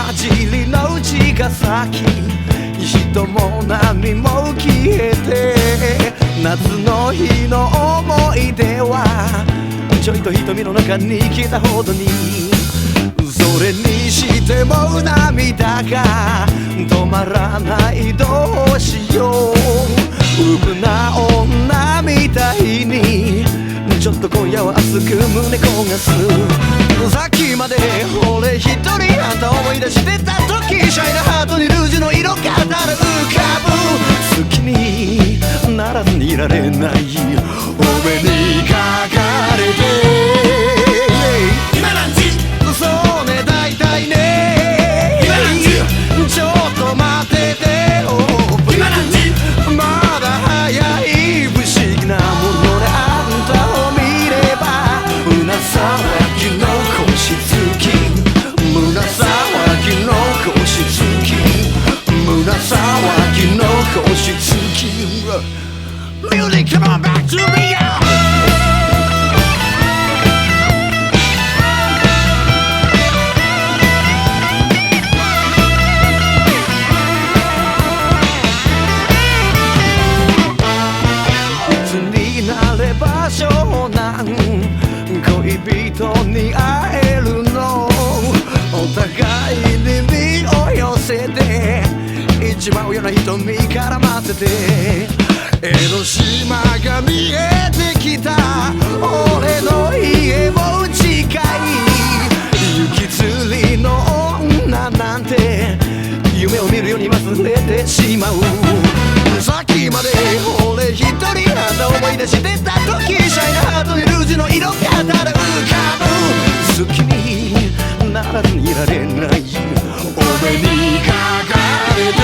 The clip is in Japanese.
混じりの茅ヶ崎、人も波も消えて、夏の日の思い出はちょいと瞳の中に来たほどに、それにしても涙が止まらない、どうしよう。うぶな女みたいにちょっと今夜は熱く胸焦がす。さっきまで俺一人あんた思い出してた時、シャイなハートにルージュの色がただ浮かぶ。好きにならずにいられない、お目にかかれて今何時？そうね大体ね、今何時？ちょっと待ってて、今何時？まだ早い、不思議なものであんたを見れば胸騒ぎの腰つき、胸騒ぎの腰つき、胸騒ぎの腰つき。 Music, come on back to me, yeah!湘南恋人に会えるの、お互いに身を寄せて一番上の瞳絡ませて、江ノ島が見えてきた、俺の家も近い、雪吊りの女なんて夢を見るように忘れてしまう。さっきまで俺一人あんた思い出してた時、シャイなハートにルージュの色がただ浮かぶ。好きにならずにいられない、お目にかかれて